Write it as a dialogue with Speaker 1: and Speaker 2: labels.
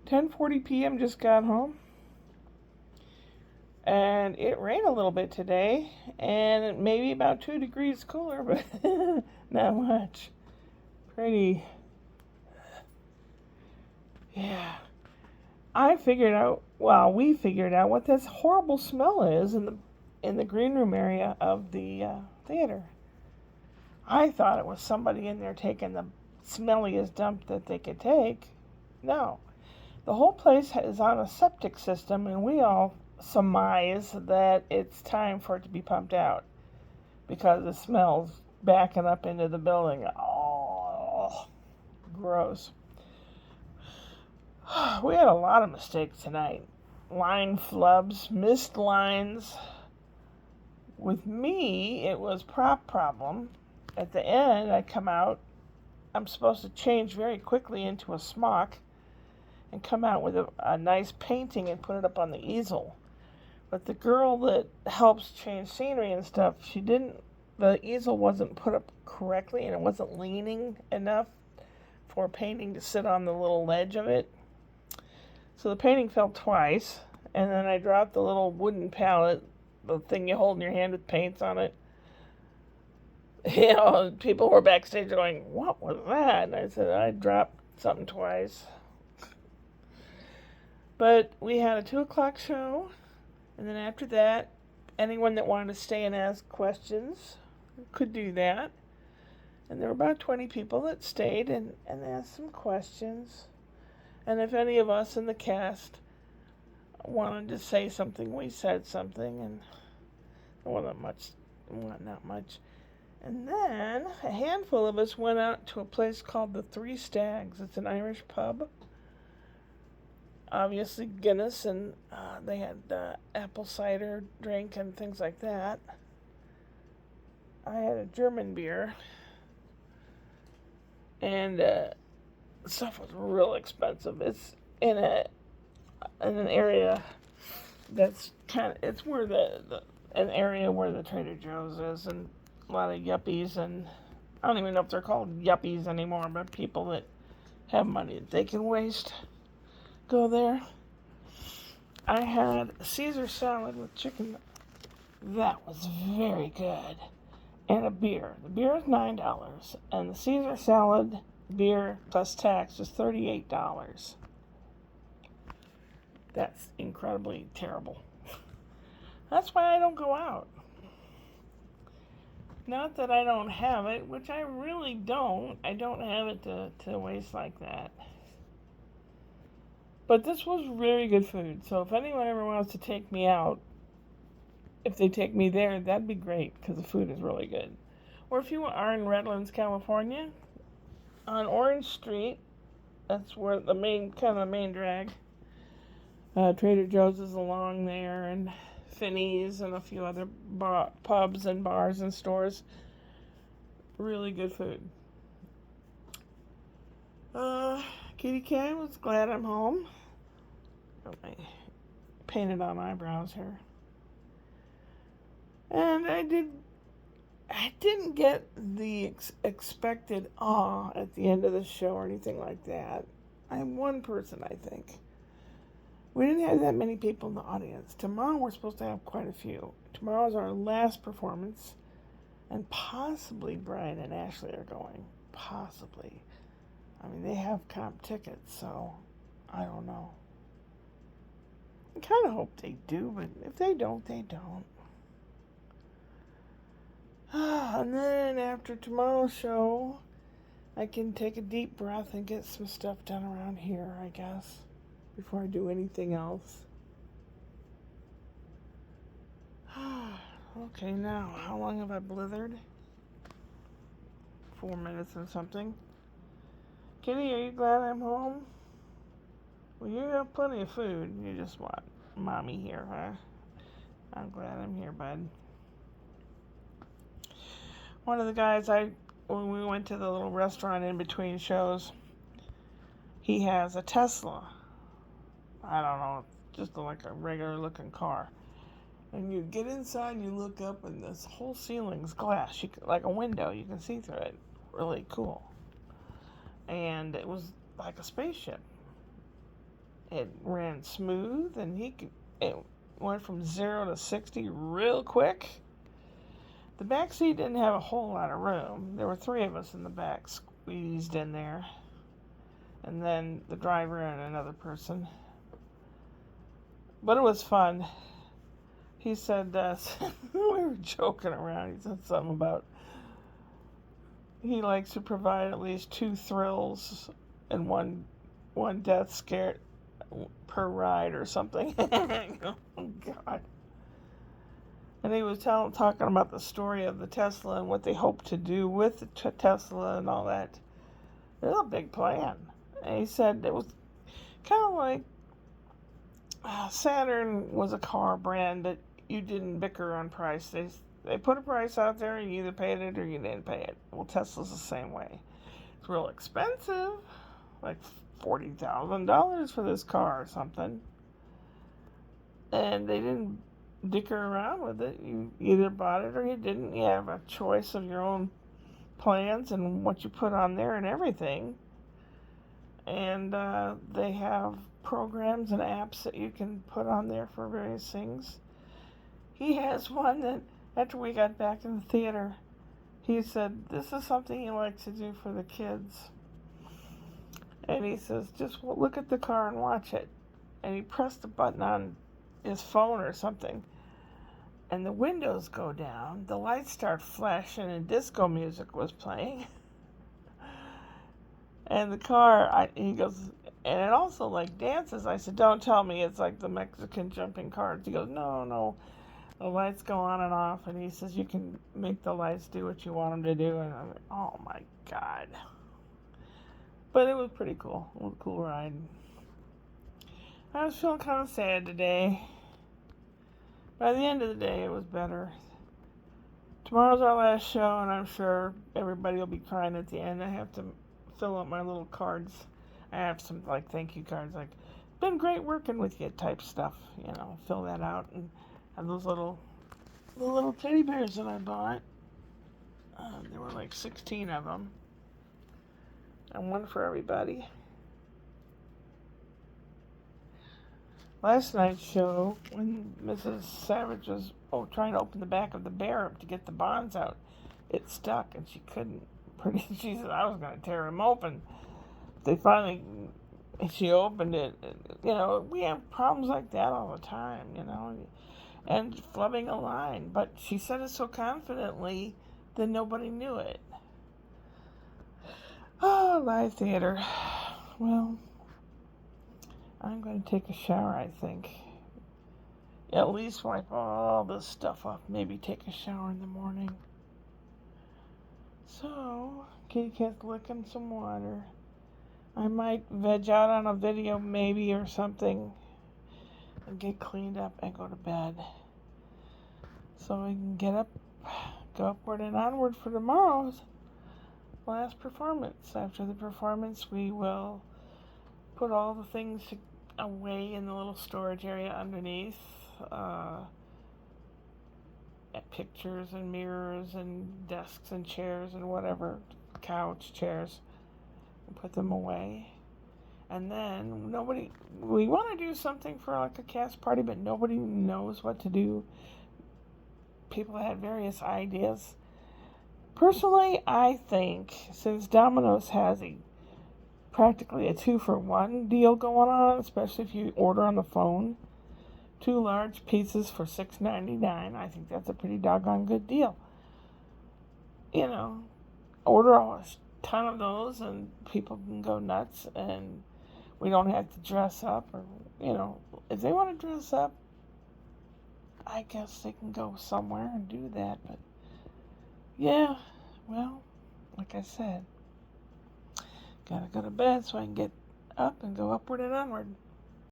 Speaker 1: 10:40 p.m. just got home. And it rained a little bit today, and maybe about 2 degrees cooler, but not much. Pretty. Yeah. We figured out what this horrible smell is in the green room area of the theater. I thought it was somebody in there taking the smelliest dump that they could take. No. The whole place is on a septic system, and we all surmise that it's time for it to be pumped out because the smell's backing up into the building. Oh, gross. We had a lot of mistakes tonight. Line flubs, missed lines. With me, it was prop problem. At the end, I come out. I'm supposed to change very quickly into a smock and come out with a nice painting and put it up on the easel. But the girl that helps change scenery and stuff, the easel wasn't put up correctly and it wasn't leaning enough for painting to sit on the little ledge of it. So the painting fell twice, and then I dropped the little wooden palette, the thing you hold in your hand with paints on it. People were backstage going, "What was that?" And I said, "I dropped something twice." But we had a 2 o'clock show, and then after that, anyone that wanted to stay and ask questions could do that. And there were about 20 people that stayed and asked some questions. And if any of us in the cast wanted to say something, we said something, and there wasn't much, not much. And then a handful of us went out to a place called the Three Stags. It's an Irish pub. Obviously Guinness, and they had apple cider drink and things like that. I had a German beer, and stuff was real expensive. It's in an area that's it's where an area where the Trader Joe's is, and a lot of yuppies, and I don't even know if they're called yuppies anymore, but people that have money that they can waste go there. I had a Caesar salad with chicken. That was very good. And a beer. The beer is $9, and the Caesar salad beer plus tax is $38. That's incredibly terrible. That's why I don't go out. Not that I don't have it, which I really don't. I don't have it to waste like that. But this was very good food. So if anyone ever wants to take me out, if they take me there, that'd be great because the food is really good. Or if you are in Redlands, California, on Orange Street, that's where the main drag. Trader Joe's is along there, and Finney's, and a few other pubs and bars and stores. Really good food. Kitty Cat was glad I'm home. I painted on eyebrows here. And I didn't get the expected awe at the end of the show or anything like that. I am one person, I think. We didn't have that many people in the audience. Tomorrow we're supposed to have quite a few. Tomorrow's our last performance, and possibly Brian and Ashley are going. Possibly. I mean, they have comp tickets, so I don't know. I kind of hope they do, but if they don't, they don't. And then after tomorrow's show, I can take a deep breath and get some stuff done around here, I guess, before I do anything else. Okay, now, how long have I blithered? 4 minutes and something. Kitty, are you glad I'm home? Well, you have plenty of food. You just want mommy here, huh? I'm glad I'm here, bud. One of the guys, when we went to the little restaurant in between shows, he has a Tesla. I don't know, just like a regular looking car. And you get inside and you look up, and this whole ceiling's glass, like a window, you can see through it. Really cool. And it was like a spaceship. It ran smooth, and it went from 0 to 60 real quick. The back seat didn't have a whole lot of room. There were 3 of us in the back, squeezed in there, and then the driver and another person. But it was fun. He said, we were joking around. He said something about he likes to provide at least 2 thrills and one death scare per ride or something. Oh, God. And he was talking about the story of the Tesla and what they hope to do with the Tesla and all that. There's a big plan. And he said it was kind of like Saturn was a car brand that you didn't bicker on price. They put a price out there, you either paid it or you didn't pay it. Well, Tesla's the same way. It's real expensive, like $40,000 for this car or something. And they didn't dicker around with it. You either bought it or you didn't. You have a choice of your own plans and what you put on there and everything. And they have programs and apps that you can put on there for various things. He has one that after we got back in the theater, he said this is something he likes to do for the kids. And he says, just look at the car and watch it. And he pressed a button on his phone or something, and the windows go down, the lights start flashing, and disco music was playing. And the car, he goes, and it also like dances. I said, don't tell me it's like the Mexican jumping cars. He goes, no, the lights go on and off. And he says, you can make the lights do what you want them to do. And I'm like, oh my God. But it was pretty cool. It was a cool ride. I was feeling kind of sad today. By the end of the day, it was better. Tomorrow's our last show, and I'm sure everybody will be crying at the end. I have to fill out my little cards. I have some, like, thank you cards, like, been great working with you type stuff. Fill that out. And have those little teddy bears that I bought. There were like 16 of them. And one for everybody. Last night's show, when Mrs. Savage was trying to open the back of the bear up to get the bonds out, it stuck and she couldn't. She said, I was going to tear him open. She opened it. We have problems like that all the time, and flubbing a line. But she said it so confidently that nobody knew it. Oh, live theater. Well, I'm going to take a shower, I think. At least wipe all this stuff off. Maybe take a shower in the morning. So, kitty cat's licking some water. I might veg out on a video maybe or something. And get cleaned up and go to bed. So we can get up, go upward and onward for tomorrow's last performance. After the performance, we will put all the things away in the little storage area underneath. Pictures and mirrors and desks and chairs and whatever, couch, chairs, and put them away. And then we want to do something for like a cast party, but nobody knows what to do. People had various ideas. Personally, I think since Domino's has practically a 2-for-1 deal going on, especially if you order on the phone, 2 large pizzas for $6.99. I think that's a pretty doggone good deal. Order a ton of those and people can go nuts, and we don't have to dress up, or if they want to dress up, I guess they can go somewhere and do that. But yeah, well, like I said, gotta go to bed so I can get up and go upward and onward.